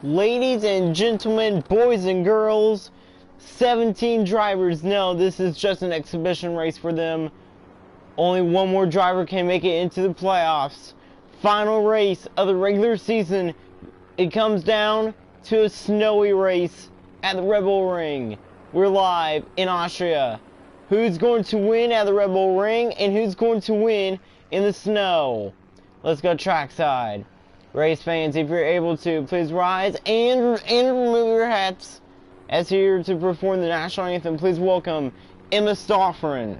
Ladies and gentlemen, boys and girls, 17 drivers. No, this is just an exhibition race for them. Only one more driver can make it into the playoffs. Final race of the regular season. It comes down to a snowy race at the Red Bull Ring. We're live in Austria. Who's going to win at the Red Bull Ring and who's going to win in the snow? Let's go trackside. Race fans, if you're able to, please rise and remove your hats. As here to perform the national anthem, please welcome Emma Stoffren.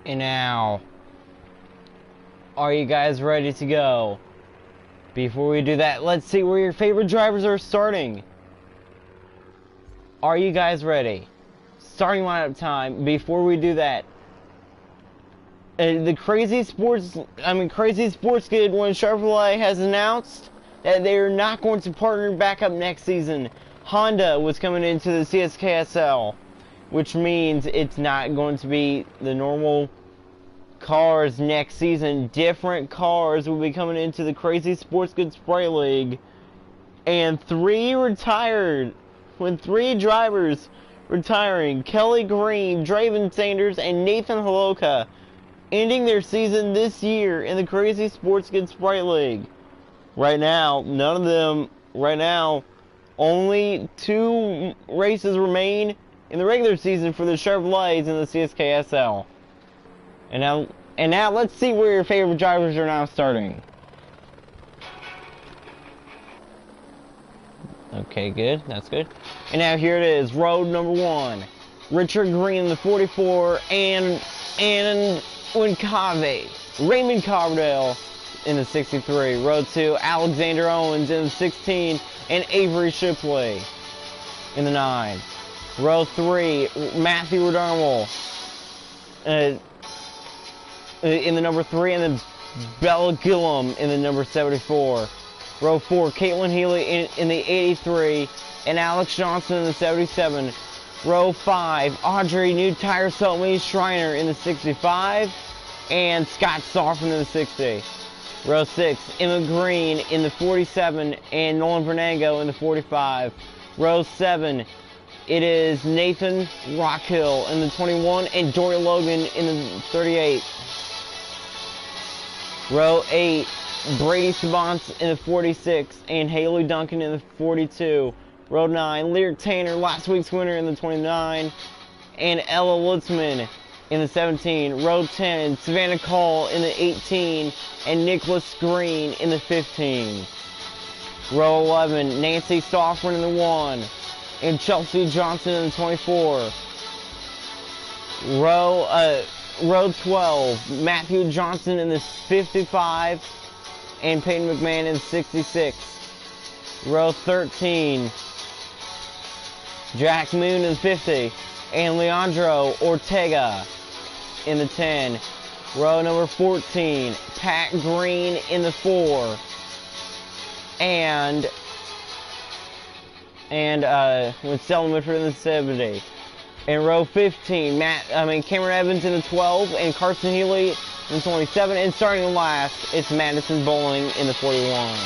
And now, are you guys ready to go? Before we do that, let's see where your favorite drivers are starting. Are you guys ready? Starting lineup time. Before we do that, the Crazy Sports Kid when Chevrolet has announced that they are not going to partner back up next season. Honda was coming into the CSKL, which means it's not going to be the normal cars next season. Different cars will be coming into the Crazy Sports Goods Spray League. And three drivers retiring: Kelly Green, Draven Sanders, and Nathan Holoka, ending their season this year in the Crazy Sports Goods Spray League. Right now, only 2 races remain in the regular season for the Chevrolets in the CSKSL. And now let's see where your favorite drivers are now starting. Okay, good. That's good. And now here it is, road number 1. Richard Green in the 44 and Wincave. Raymond Coverdale in the 63. Road 2, Alexander Owens in the 16 and Avery Shipley in the 9. Row 3, Matthew O'Donnell in the number 3, and then Bella Gillum in the number 74. Row 4, Caitlin Healy in the 83, and Alex Johnson in the 77. Row 5, Audrey New Tire Selmy Schreiner in the 65, and Scott Stoffman in the 60. Row 6, Emma Green in the 47, and Nolan Bernango in the 45. Row 7, it is Nathan Rockhill in the 21 and Dory Logan in the 38. Row 8, Brady Savants in the 46 and Haley Duncan in the 42. Row 9, Lyric Tanner, last week's winner, in the 29, and Ella Lutzman in the 17. Row 10, Savannah Call in the 18 and Nicholas Green in the 15. Row 11, Nancy Stoffman in the 1 and Chelsea Johnson in the 24. Row 12, Matthew Johnson in the 55 and Peyton McMahon in the 66. Row 13, Jack Moon in the 50 and Leandro Ortega in the 10. Row number 14, Pat Green in the 4. And with Selden Whitford in the 70. In row 15, Cameron Evans in the 12, and Carson Healy in the 27. And starting last, it's Madison Bowling in the 41.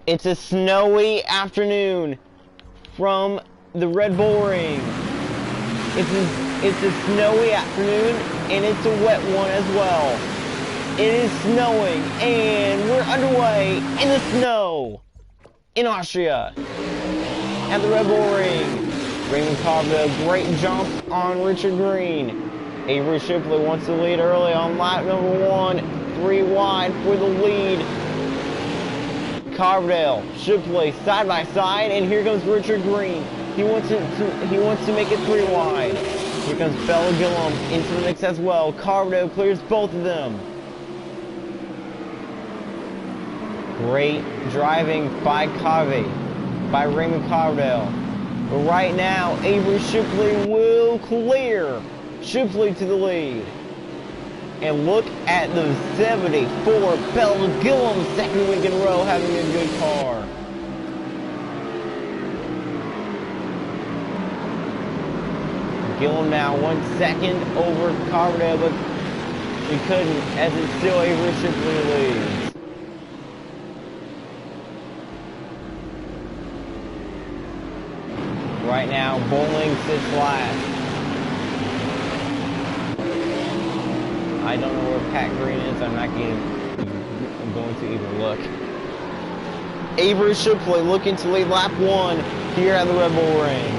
It's a snowy afternoon from the Red Bull Ring. It's a snowy afternoon, and it's a wet one as well. It is snowing, and we're underway in the snow in Austria at the Red Bull Ring. Raymond Carville, great jump on Richard Green. Avery Shipley wants to lead early on lap number 1, 3 wide for the lead. Carville, Shipley, side by side, and here comes Richard Green. He wants to make it 3 wide. Here comes Bella Gillum into the mix as well. Carville clears both of them. Great driving by Raymond Carville. But right now, Avery Shipley will clear Shipley to the lead. And look at the 74, Bella Gillum, second week in a row, having a good car. Gillum now 1 second over Carville, but he couldn't, as it's still Avery Shipley leads. Right now, Bowling sits last. I don't know where Pat Green is. I'm going to even look. Avery Shipley looking to lead lap 1 here at the Red Bull Ring.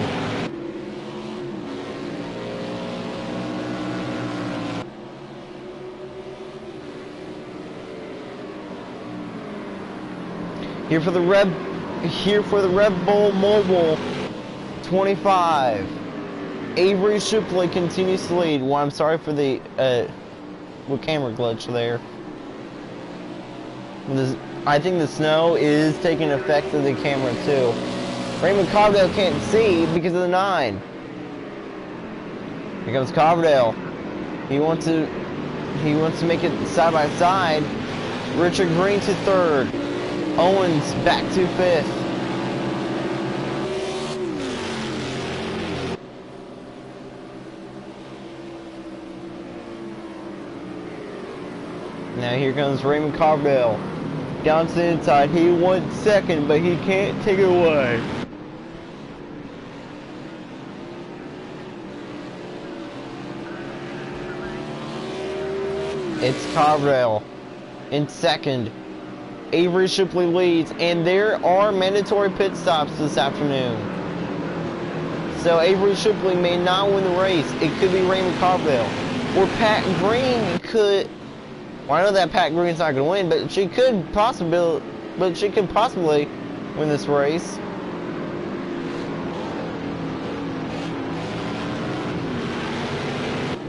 Here for the Red Bull Mobile 25. Avery Shipley continues to lead. Well, I'm sorry for the camera glitch there. I think the snow is taking effect of the camera too. Raymond Carville can't see because of the 9. Here comes Carville. He wants to make it side by side. Richard Green to 3rd. Owens back to 5th. Now here comes Raymond Carville. Down to the inside. He went 2nd, but he can't take it away. It's Carville in 2nd. Avery Shipley leads, and there are mandatory pit stops this afternoon. So Avery Shipley may not win the race. It could be Raymond Carville. Or Pat Green could... Well, I know that Pat Green's not going to win, but she could possibly win this race.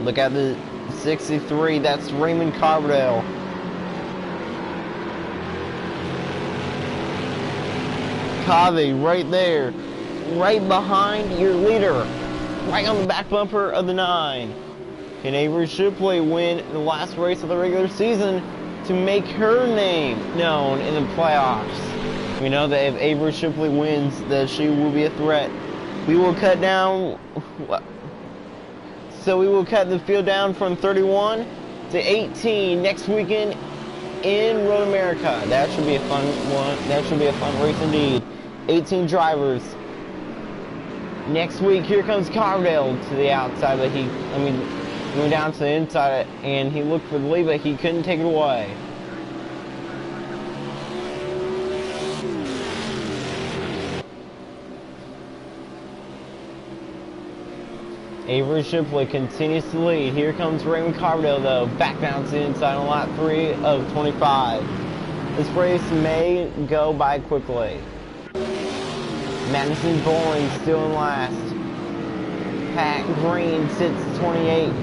Look at the 63. That's Raymond Carville. Covey right there, right behind your leader, right on the back bumper of the 9. Can Avery Shipley win the last race of the regular season to make her name known in the playoffs? We know that if Avery Shipley wins, that she will be a threat. We will cut down, so we will cut the field down from 31 to 18 next weekend in Road America. That should be a fun one. That should be a fun race indeed. 18 drivers. Next week, here comes Carville to the outside, but going down to the inside, and he looked for the lead, but he couldn't take it away. Avery Shipley continues to lead. Here comes Raymond Carville, though, back down to the inside on lap 3 of 25. This race may go by quickly. Madison Bowling still in last. Pat Green sits 28th.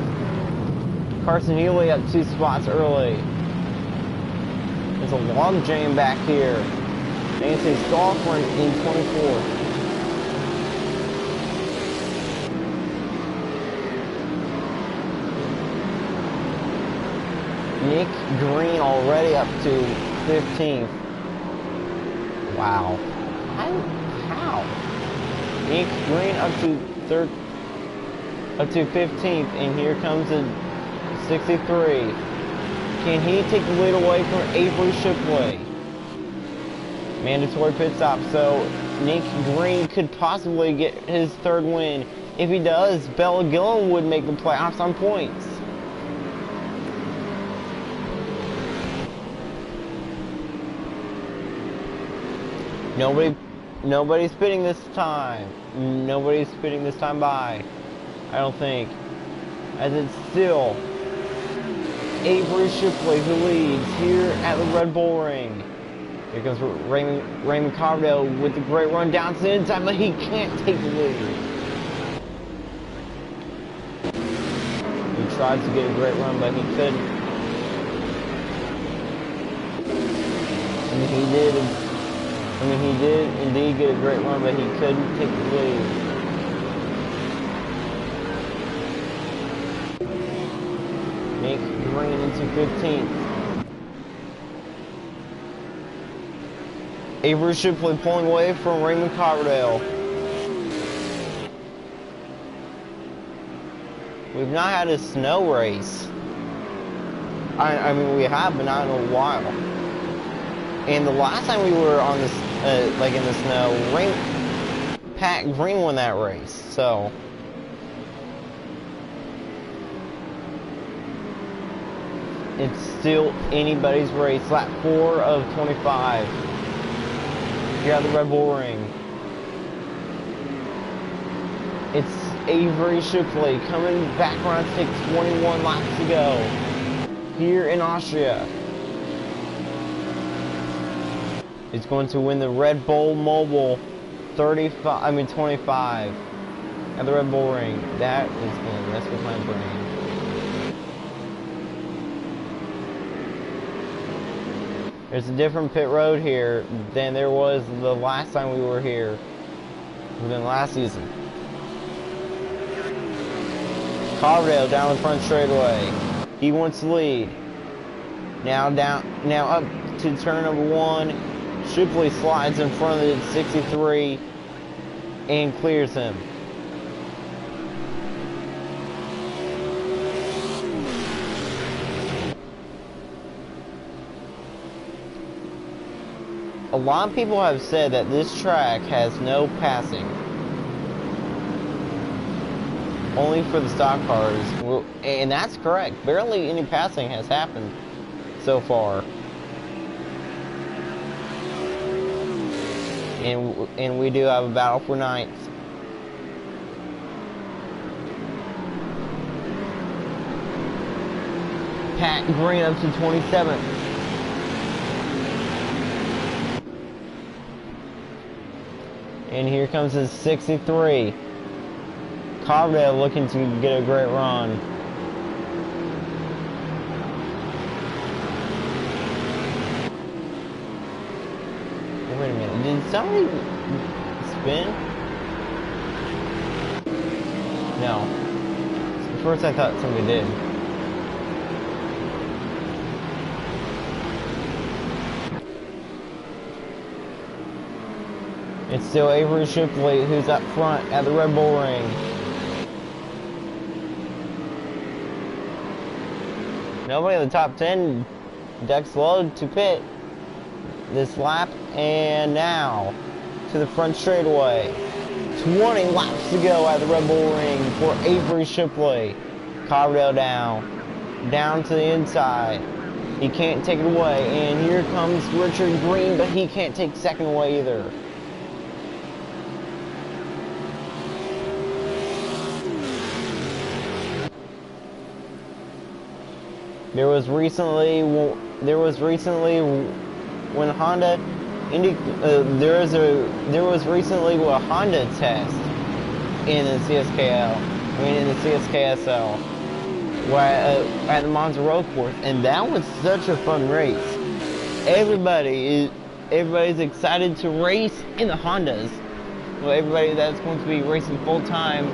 Carson Healy up 2 spots early. There's a log jam back here. Nancy Stallford in 24th. Nick Green already up to 15th. Wow. How? Nick Green up to 15th, and here comes a 63. Can he take the lead away from Avery Shipley? Mandatory pit stop, so Nick Green could possibly get his third win. If he does, Bella Gillen would make the playoffs on points. Nobody's spitting this time. Nobody's spitting this time by. I don't think. As it's still Avery Shipley who leads here at the Red Bull Ring. Here comes Raymond Cardell with the great run down to the inside, but he can't take the lead. He tried to get a great run, but he couldn't. And he did indeed get a great run, but he couldn't take the lead. Nick Green into 15th. Avery Shipley pulling away from Raymond Coverdale. We've not had a snow race. I mean, we have, but not in a while. And the last time we were on this, like in the snow, Pat Green won that race. So it's still anybody's race. Lap 4 of 25. Here at the Red Bull Ring. It's Avery Shipley coming back around to take 21 laps to go. Here in Austria. He's going to win the Red Bull Mobile 25 at the Red Bull Ring. That is going to mess with my brain. There's a different pit road here than there was the last time we were here, within last season. Cardell down the front straightaway. He wants to lead. Now up to turn number 1. Shipley slides in front of the 63 and clears him. A lot of people have said that this track has no passing. Only for the stock cars. And that's correct. Barely any passing has happened so far. And we do have a battle for ninth. Pat Green up to 27th. And here comes his 63. Cardell looking to get a great run. Wait a minute, did somebody spin? No. At first I thought somebody did. It's still Avery Shipley who's up front at the Red Bull Ring. Nobody in the top 10 decks low to pit this lap, and now to the front straightaway. 20 laps to go at the Red Bull Ring for Avery Shipley. Cardell down to the inside. He can't take it away, and here comes Richard Green, but he can't take second away either. There was recently when Honda there was recently a Honda test in the CSKL, in the CSKSL, where at the Monza Road Course, and that was such a fun race. Everybody's excited to race in the Hondas. Well, everybody that's going to be racing full time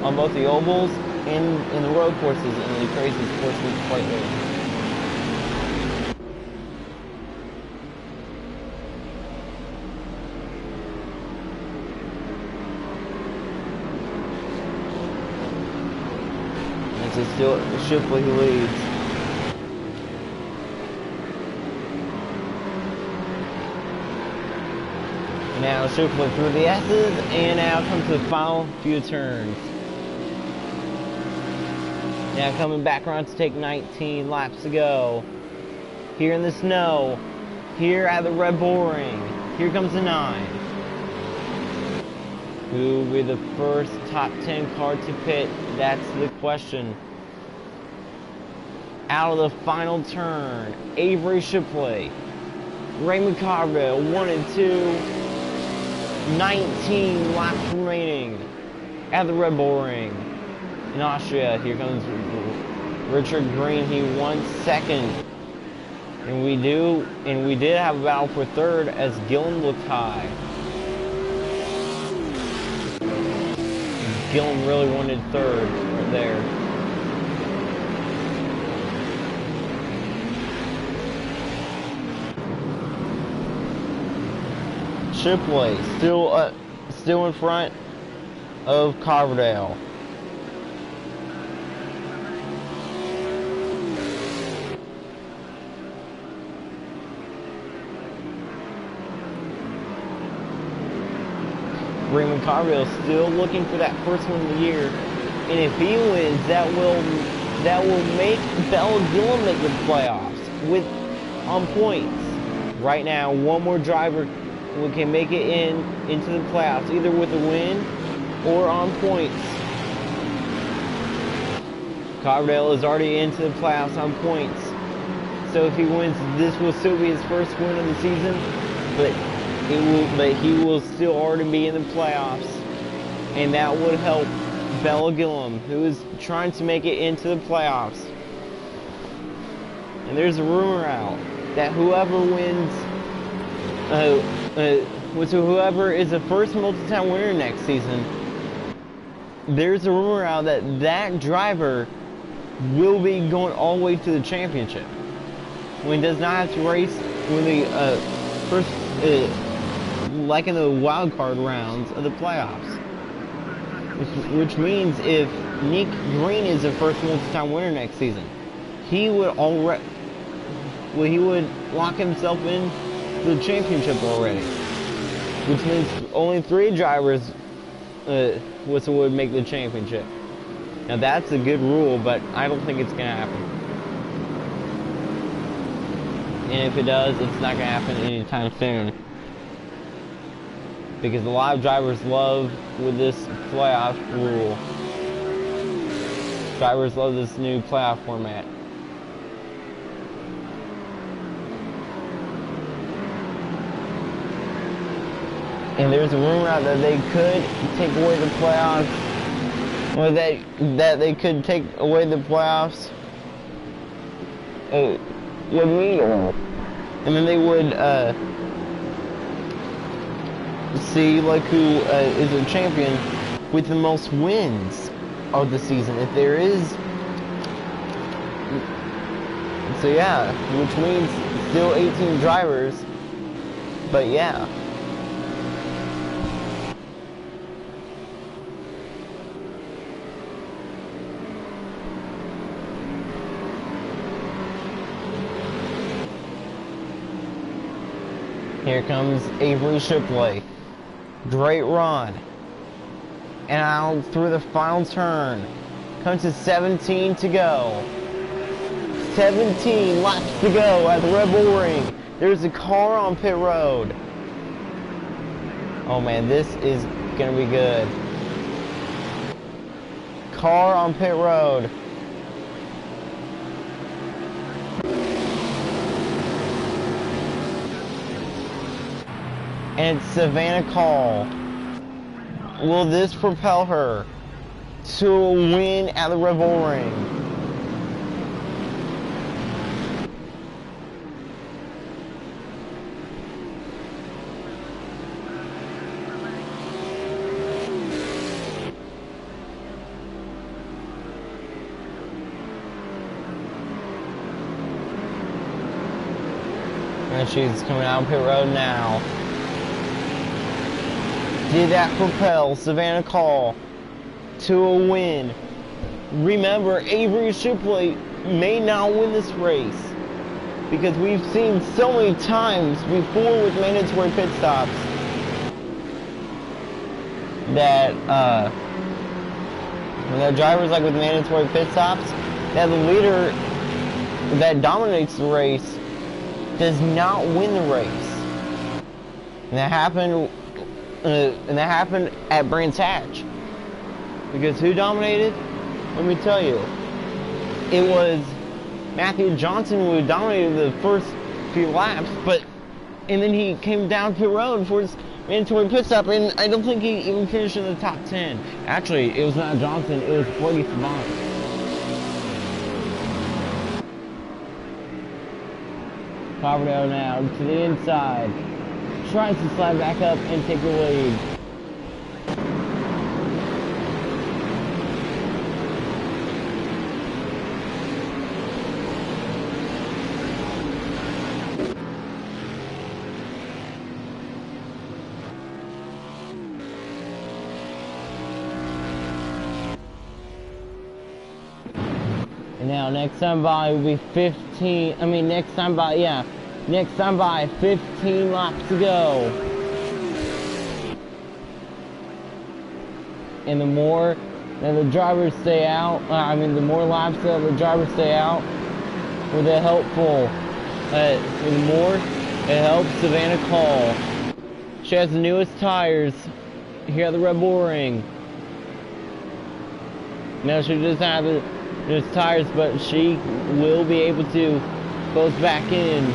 on both the ovals and in the road courses in the crazy sports week lately. points. It's still Shipley who leads. Now Shipley through the S's, and now comes the final few turns. Now coming back around to take 19 laps to go. Here in the snow, here at the Red Bull Ring, here comes the 9. Who will be the first top 10 car to pit? That's the question. Out of the final turn, Avery Shipley, Raymond Carville, 1 and 2. 19 laps remaining at the Red Bull Ring in Austria. Here comes Richard Green. He won second, and we did have a battle for third as Gillen looked high. Gillen really wanted third right there. Shipley still in front of Coverdale. Raymond Carville still looking for that first win of the year, and if he wins, that will make Bella Gillen make the playoffs on points. Right now, one more driver can make it into the playoffs, either with a win or on points. Coverdale is already into the playoffs on points, so if he wins, this will still be his first win of the season, but he will still already be in the playoffs, and that would help Bella Gillen, who is trying to make it into the playoffs. And there's a rumor out that whoever wins, whoever is the first multi-time winner next season, there's a rumor out that that driver will be going all the way to the championship. When he does not have to race when the first, like in the wild card rounds of the playoffs. Which means if Nick Green is the first multi-time winner next season, he would lock himself in the championship already, which means only 3 drivers would make the championship. Now that's a good rule, but I don't think it's gonna happen. And if it does, it's not gonna happen anytime soon, because a lot of drivers love with this playoff rule. Drivers love this new playoff format. And there's a rumor out that they could take away the playoffs, or that they could take away the playoffs. And then they would see like who is a champion with the most wins of the season, if there is. So yeah, which means still 18 drivers, but yeah. Here comes Avery Shipley. Great run. And out through the final turn. Comes to 17 to go. 17 laps to go at the Red Bull Ring. There's a car on pit road. Oh man, this is gonna be good. Car on pit road. And it's Savannah Call. Will this propel her to a win at the Red Bull Ring? And she's coming out pit road now. Did that propel Savannah Call to a win remember, Avery Shipley may not win this race. Because we've seen so many times before with mandatory pit stops that when there are drivers like with mandatory pit stops, that the leader that dominates the race does not win the race. And that happened at Brands Hatch. Because who dominated? Let me tell you. It was Matthew Johnson who dominated the first few laps, and then he came down pit road for his mandatory pit stop, and I don't think he even finished in the top 10. Actually, it was not Johnson, it was Brady Savant. Carbonell now to the inside. Tries to slide back up and take the lead. And now next time by will be 15, next time by 15 laps to go. And the more that the drivers stay out, the more laps that the drivers stay out, with the helpful, the more it helps Savannah Call. She has the newest tires here at the Red Bull Ring. Now she doesn't have the newest tires, but she will be able to close back in.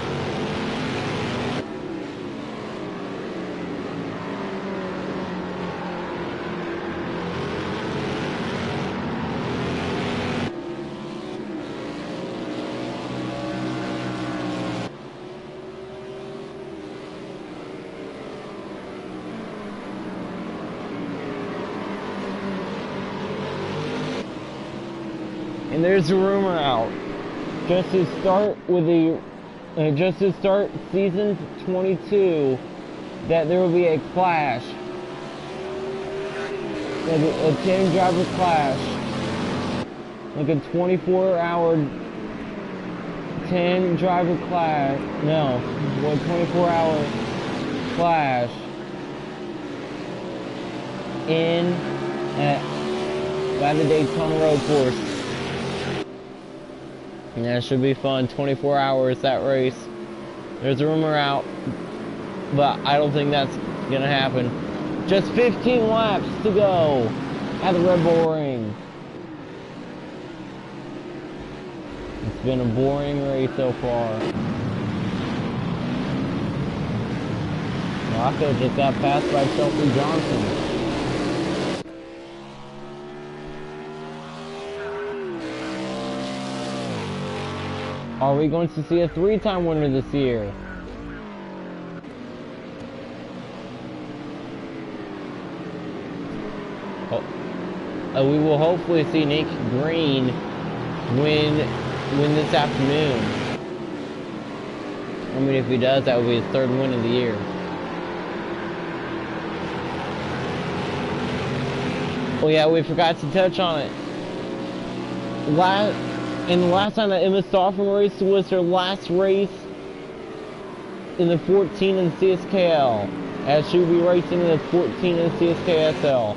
And there's a rumor out, just to start season 22, that there will be a clash, like a 10-driver clash, like a 24-hour 10-driver clash. No, 24-hour clash by the Daytona Road Course. And that should be fun. 24 hours, that race. There's a rumor out, but I don't think that's gonna happen. Just 15 laps to go at the Red Bull Ring. It's been a boring race so far. Rocco just got passed by Chelsea Johnson. Are we going to see a 3-time winner this year? We will hopefully see Nick Green win this afternoon. If he does, that will be his 3rd win of the year. Oh yeah, we forgot to touch on it. And the last time that Emma Stauffer raced was her last race in the 14 in the CSKL, as she will be racing in the 14 in the CSKSL.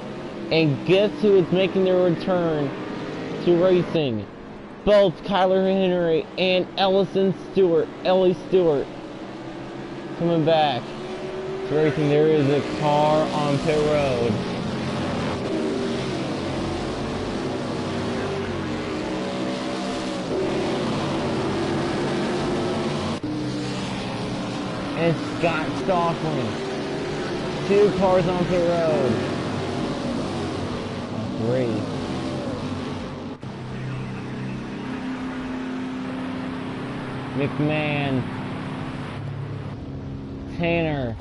And guess who is making their return to racing? Both Kyler Henry and Ellie Stewart, coming back to racing. There is a car on pit road. And Scott Stauffling. 2 cars on pit road. 3. McMahon, Tanner,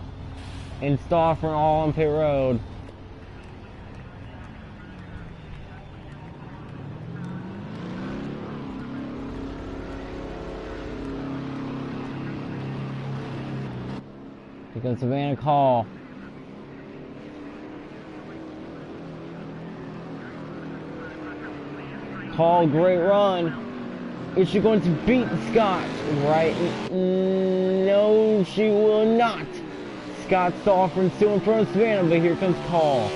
and Stauffling all on pit road. Here comes Savannah Call. Call, great run. Is she going to beat Scott? Right? No, she will not. Scott Sofrin still in front of Savannah, but here comes Call.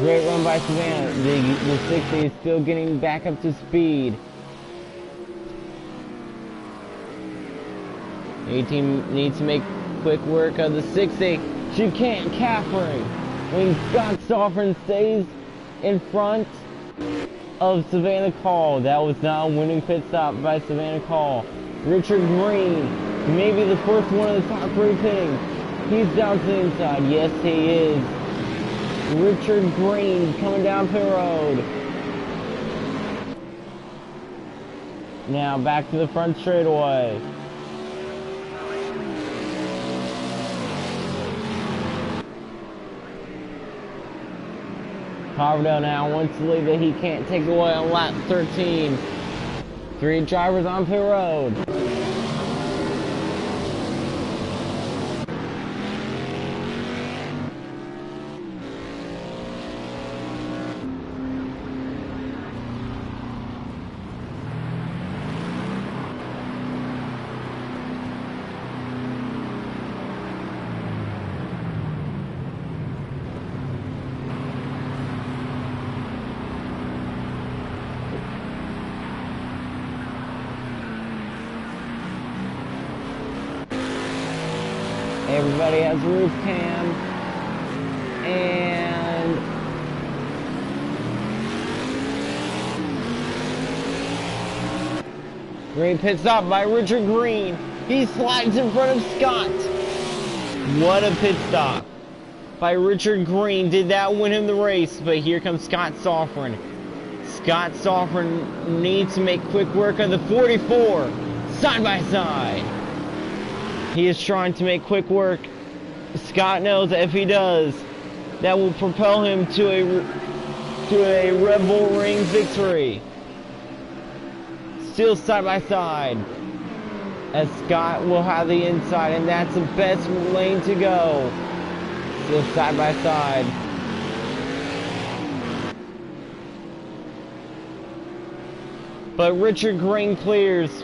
Great run by Savannah. The 60 is still getting back up to speed. 18 needs to make quick work of the 60. She can't. Catherine. When Scott Sofrin stays in front of Savannah Call. That was not a winning pit stop by Savannah Call. Richard Green, maybe the first one of the top 3 pitting. He's down to the inside. Yes, he is. Richard Green coming down pit road. Now back to the front straightaway. Coverdale now wants to lead that he can't take away on lap 13. 3 drivers on pit road. Everybody has roof cam, and great pit stop by Richard Green. He slides in front of Scott. What a pit stop by Richard Green. Did that win him the race? But here comes Scott Sofrin. Scott Sofrin needs to make quick work of the 44, side by side. He is trying to make quick work. Scott knows that if he does, that will propel him to a Red Bull Ring victory. Still side by side, as Scott will have the inside, and that's the best lane to go. Still side by side. But Richard Green clears.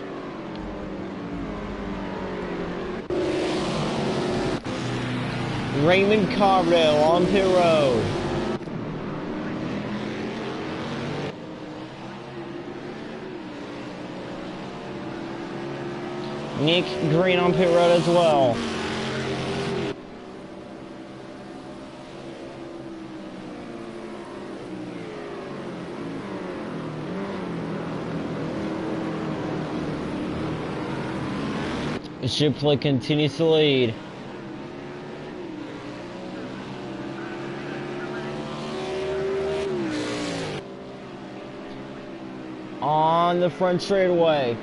Raymond Coverdale on pit road. Nick Green on pit road as well. Shipley continues to lead. On the front straightaway,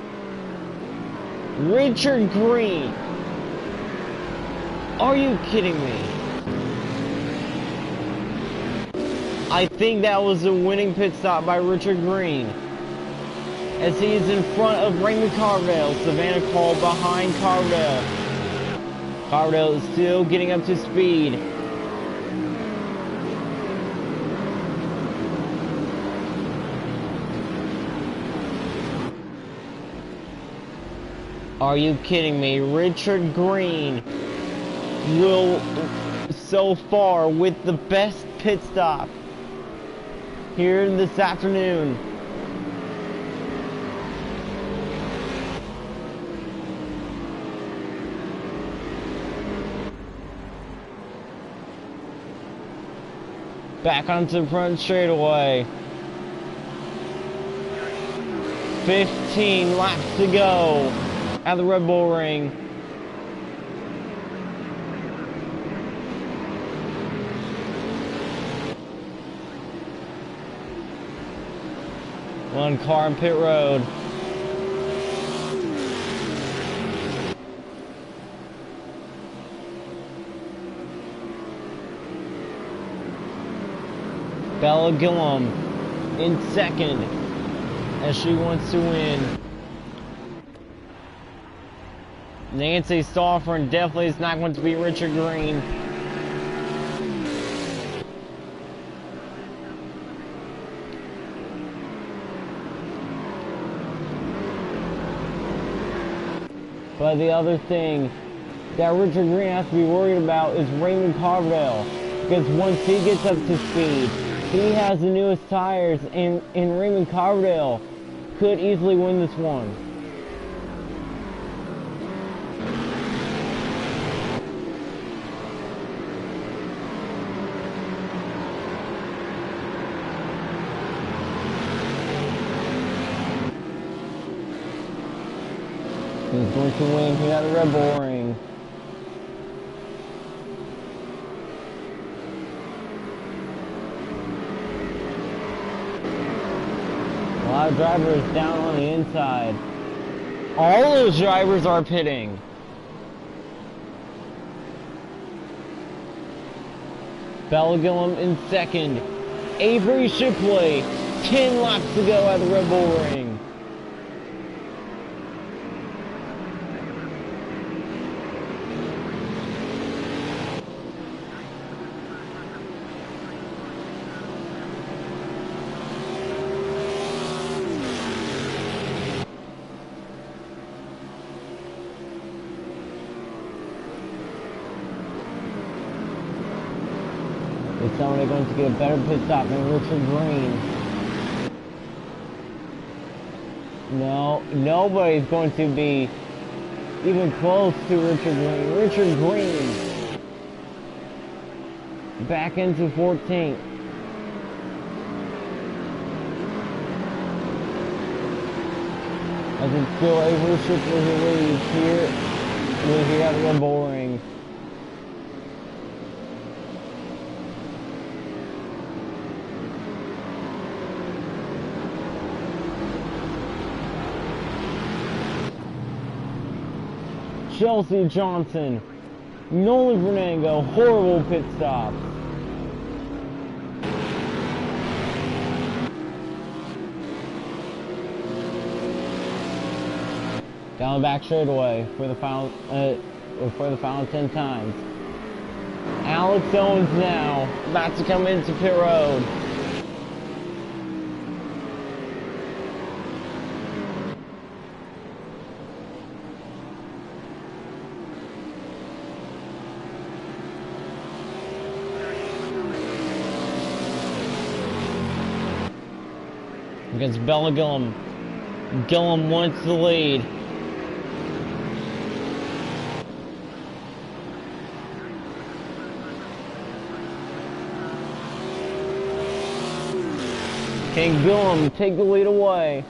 Richard Green. Are you kidding me? I think that was a winning pit stop by Richard Green, as he is in front of Raymond Coverdale. Savannah Call behind Coverdale. Coverdale is still getting up to speed. Are you kidding me? Richard Green will, so far, with the best pit stop here this afternoon. Back onto the front straightaway. 15 laps to go at the Red Bull Ring. One car on pit road. Bella Gillum in second, as she wants to win. Nancy Sofrin definitely is not going to beat Richard Green. But the other thing that Richard Green has to be worried about is Raymond Carville. Because once he gets up to speed, he has the newest tires, and Raymond Carville could easily win this one. He's going to win here at the Red Bull Ring. A lot of drivers down on the inside. All those drivers are pitting. Bellingham in second. Avery Shipley, 10 laps to go at the Red Bull Ring. Is somebody going to get a better pit stop than Richard Green? No, nobody's going to be even close to Richard Green. Richard Green back into 14th. As it's still Avery Shipley who leads here. We're here at the Red Bull Ring. Chelsea Johnson, Nolan Fernando, horrible pit stops. Down the back straightaway for the final 10 times. Alex Owens now about to come into pit road. Against Bellingham. Gillum wants the lead. Can Gillum take the lead away?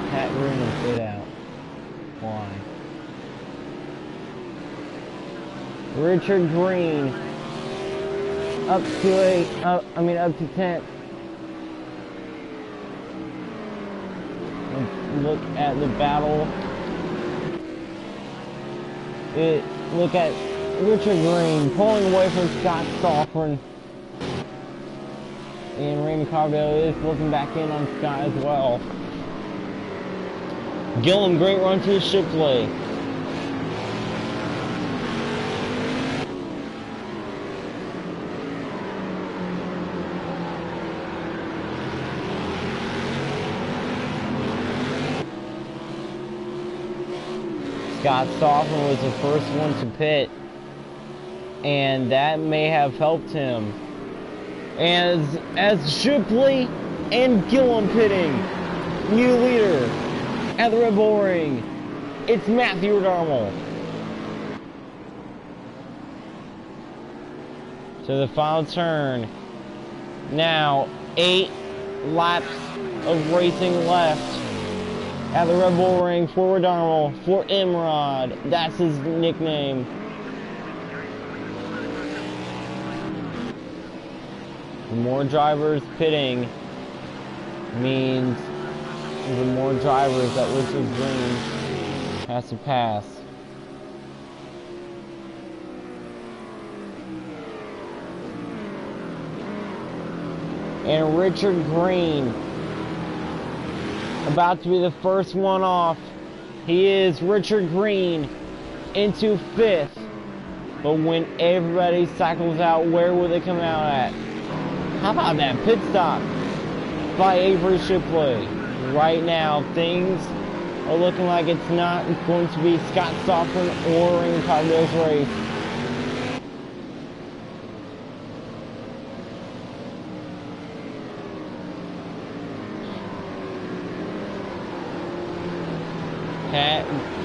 Pat Green will sit out. Why? Richard Green up to 10th. Let's look at the battle. Look at Richard Green pulling away from Scott Stoffren. And Raymond Carville is looking back in on Scott as well. Gillum, great run to Shipley. Scott Stoffman was the first one to pit, and that may have helped him. As Shipley and Gillum pitting, new leader at the Red Bull Ring, it's Matthew Darmel. To the final turn. Now 8 laps of racing left at the Red Bull Ring for Darmel, for Imrod. That's his nickname. More drivers pitting means the more drivers that Richard Green has to pass. And Richard Green about to be the first one off. He is Richard Green into 5th. But when everybody cycles out, where will they come out at? How about that pit stop by Avery Shipley? Right now, things are looking like it's not going to be Scott Stoffman or Raymond Carbondale's race.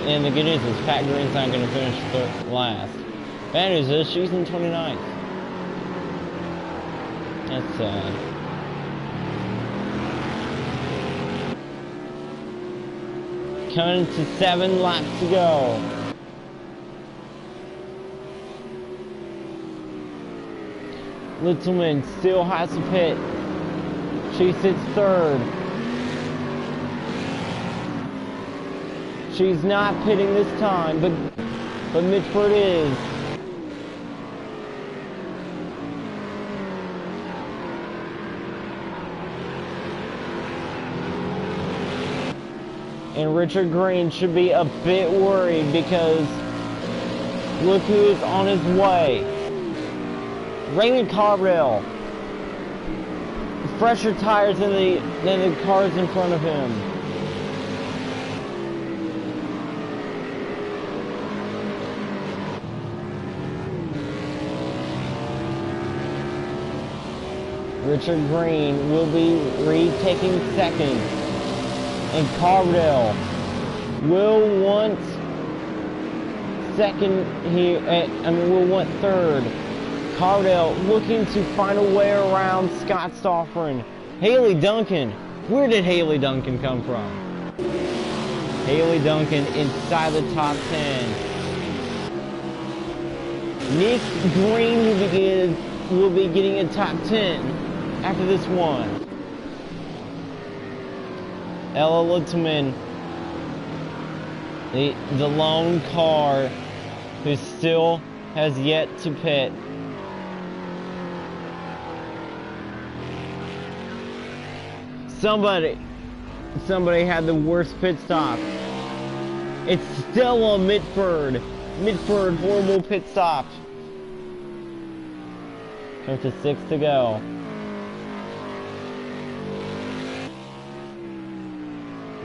And the good news is Pat Green's not going to finish last. Bad news is she's in 29th. That's sad. Coming to 7 laps to go. Littleman still has to pit. She sits third. She's not pitting this time, but Mitford is. And Richard Green should be a bit worried because look who is on his way. Raymond Carbondale. Fresher tires than the cars in front of him. Richard Green will be retaking second. And Carbondale will want second here. Will want third. Carbondale looking to find a way around Scott Stoffman. Haley Duncan. Where did Haley Duncan come from? Haley Duncan inside the top 10. Nick Green will be getting a top 10. After this one, Ella Littleman, the lone car who still has yet to pit. Somebody had the worst pit stop. It's Stella Mitford. Mitford, horrible pit stop. Comes to 6 to go.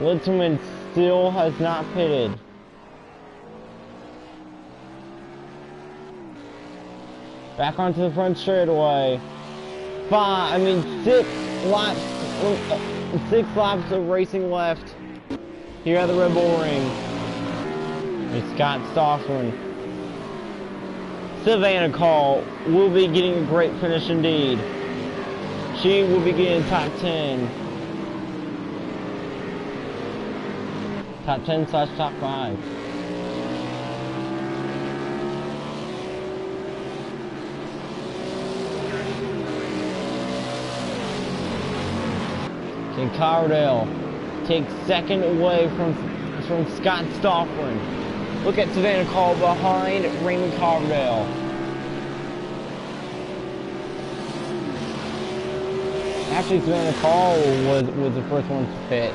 Littleman still has not pitted. Back onto the front straightaway. 6 laps of racing left here at the Red Bull Ring. It's Scott Stoffman. Savannah Call will be getting a great finish indeed. She will be getting top 10. Top 10/top 5. Can Carbondale take second away from Scott Stoffman? Look at Savannah Call behind Raymond Carbondale. Actually, Savannah Call was the first one to pit.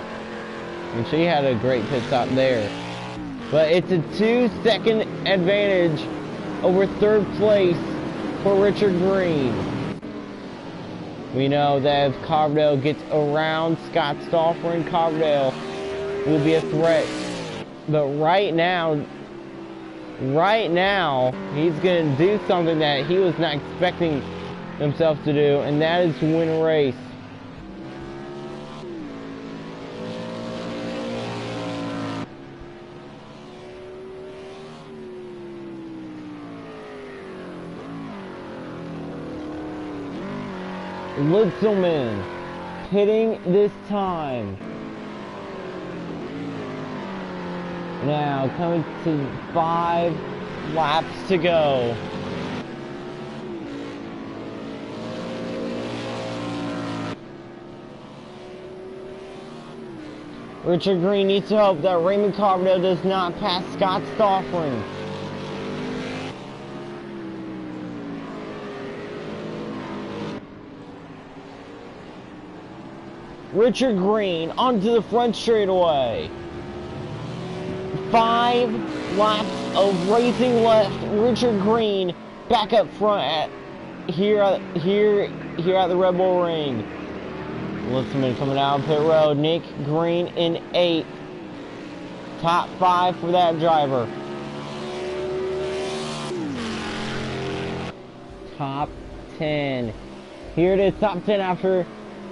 And she had a great pit stop there. But it's a 2-second advantage over third place for Richard Green. We know that if Carbondale gets around Scott Stoffman, Carbondale will be a threat. But right now, he's going to do something that he was not expecting himself to do, and that is to win a race. Littleman pitting this time. Now coming to 5 laps to go. Richard Green needs to hope that Raymond Carbondale does not pass Scott Stoffman. Richard Green onto the front straightaway. 5 laps of racing left. Richard Green back up front here at the Red Bull Ring. Listeman coming down pit road. Nick Green in 8th. Top 5 for that driver. Top 10. Here it is, top 10 after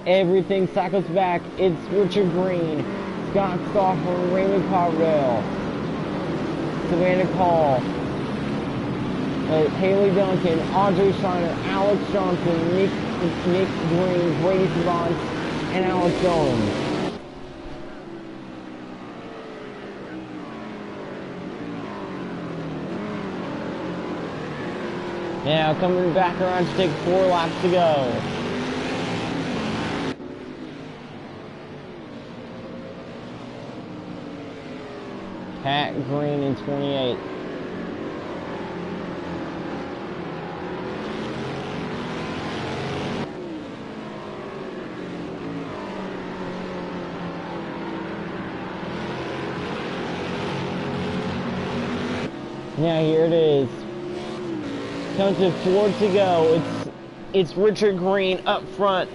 everything cycles back. It's Richard Green, Scott Stoffel, Raymond Cardell, Savannah Call, Haley Duncan, Audrey Schreiner, Alex Johnson, Nick Green, Brady Savant, and Alex Owens. Now coming back around to take 4 laps to go. Pat Green in 28. Now here it is. Comes to 4 to go. It's Richard Green up front.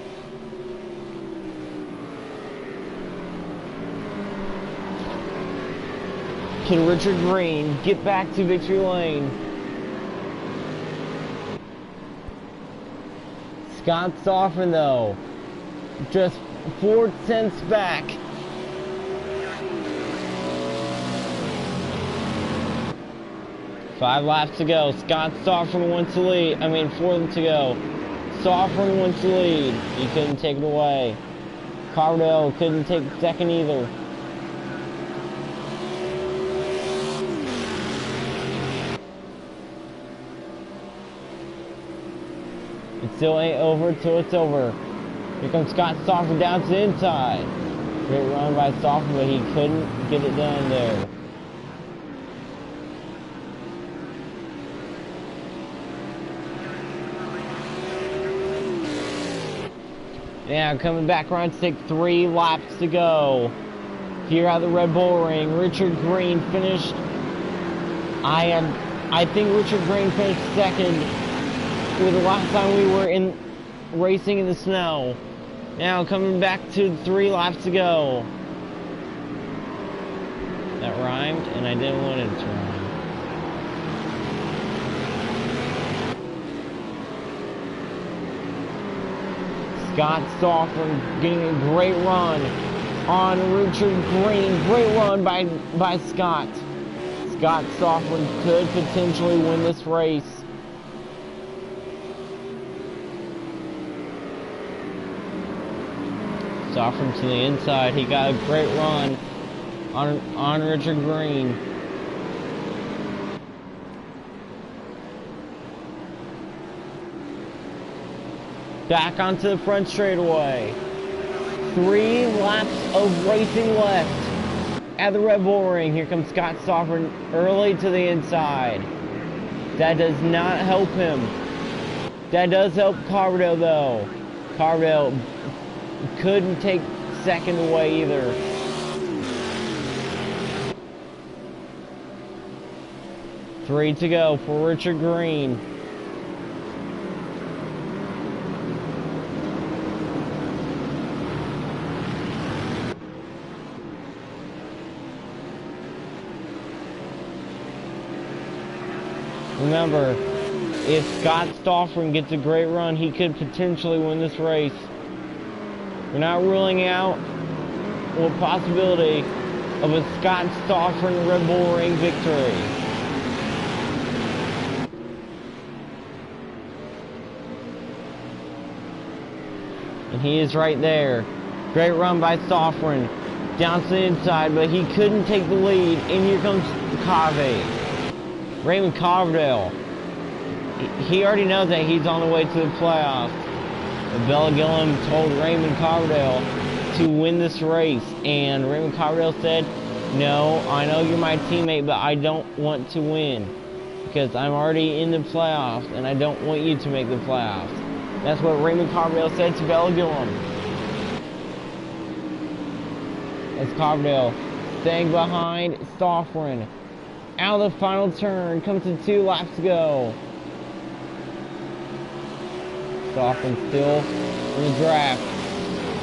Can Richard Green get back to victory lane? Scott Stoffman though, just 4 tenths back. Five laps to go. Scott Stoffman wants to lead. 4 to go. Stoffman wants to lead. He couldn't take it away. Cardell couldn't take second either. It still ain't over till it's over. Here comes Scott Stoffman down to the inside. Great run by Stoffman, but he couldn't get it done there. Now coming back around to take 3 laps to go. Here at the Red Bull Ring, Richard Green finished. I think Richard Green finished second with the last time we were racing in the snow. Now coming back to 3 laps to go. That rhymed, and I didn't want it to rhyme. Scott Stoffman getting a great run on Richard Green. Great run by Scott. Scott Stoffman could potentially win this race. Stoffman to the inside. He got a great run on Richard Green. Back onto the front straightaway. 3 laps of racing left at the Red Bull Ring. Here comes Scott Stoffman early to the inside. That does not help him. That does help Cardell though. Cardell couldn't take second away either. Three to go for Richard Green. Remember, if Scott Stoffman gets a great run, he could potentially win this race. We're not ruling out the possibility of a Scott Stoffman Red Bull Ring victory. And he is right there. Great run by Stoffman. Down to the inside, but he couldn't take the lead. And here comes Cave. Raymond Cardell. He already knows that he's on the way to the playoffs. But Bella Gillum told Raymond Cardell to win this race. And Raymond Cardell said, no, I know you're my teammate, but I don't want to win. Because I'm already in the playoffs, and I don't want you to make the playoffs. That's what Raymond Cardell said to Bella Gillum. As Cardell staying behind Stoffren. Out of the final turn, comes to 2 laps to go. Stoffren still in the draft.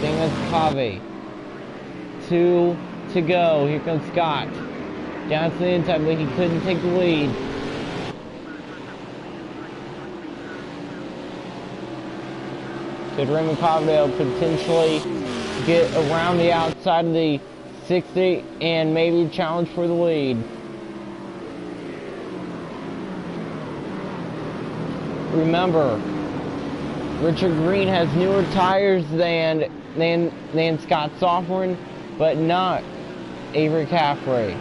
Same as Kave. 2 to go. Here comes Scott. Down to the inside, but he couldn't take the lead. Could Raymond Coverdale potentially get around the outside of the 60 and maybe challenge for the lead? Remember, Richard Green has newer tires than Scott Stoffren, but not Avery Caffrey.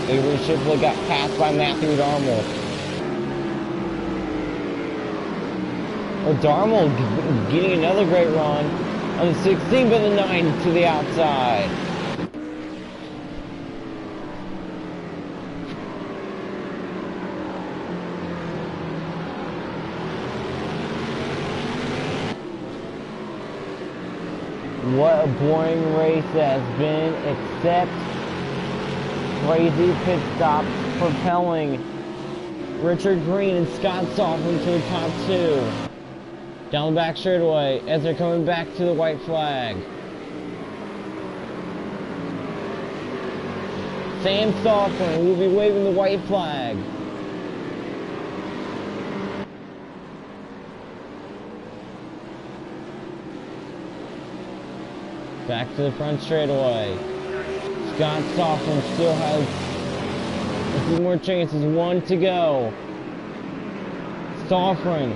Avery Shipley got passed by Matthew Darmel. Darmel getting another great run on the 16, but the 9 to the outside. What a boring race that has been, except crazy pit stops propelling Richard Green and Scott Stoffren to the top 2. Down the back straightaway as they're coming back to the white flag. Sam Stoffren will be waving the white flag. Back to the front straightaway. Scott Stoffren still has a few more chances. 1 to go. Stoffren,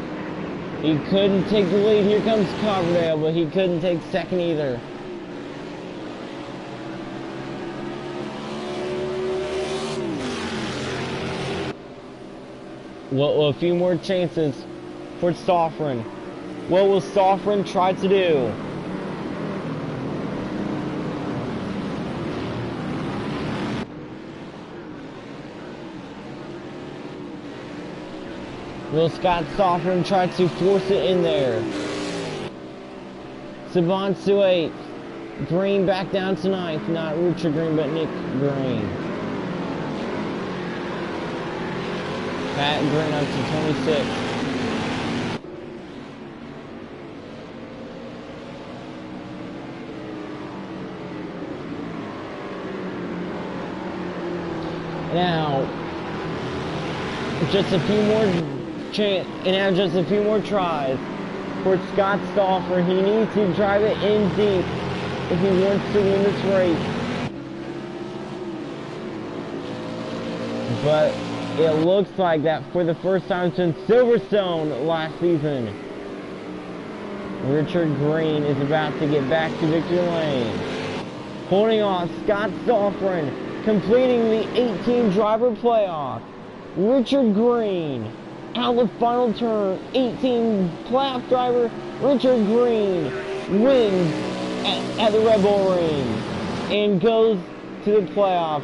he couldn't take the lead. Here comes Coverdale, but he couldn't take second either. Well, a few more chances for Stoffren. What will Stoffren try to do? Will Scott Stoffren try to force it in there? Savant to 8th. Green back down to 9th. Not Richard Green, but Nick Green. Pat Green up to 26th. Now, just a few more just a few more tries for Scott Stoffren. He needs to drive it in deep if he wants to win this race. But it looks like that for the first time since Silverstone last season, Richard Green is about to get back to victory lane. Holding off Scott Stoffren, completing the 18 driver playoff. Richard Green out the final turn, 18 playoff driver Richard Green wins at the Red Bull Ring and goes to the playoffs,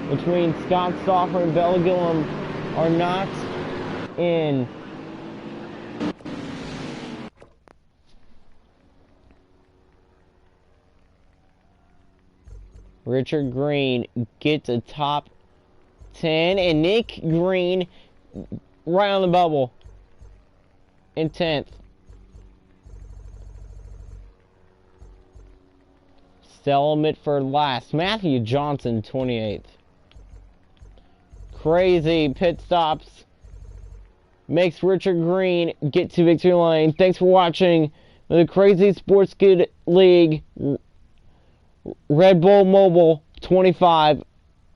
which means Scott Stoffren and Bella Gillum are not in. Richard Green gets a top 10, and Nick Green right on the bubble in 10th. Stella Mitford last. Matthew Johnson 28th. Crazy pit stops makes Richard Green get to victory lane. Thanks for watching the Crazy Sports Kid League Red Bull Mobile 25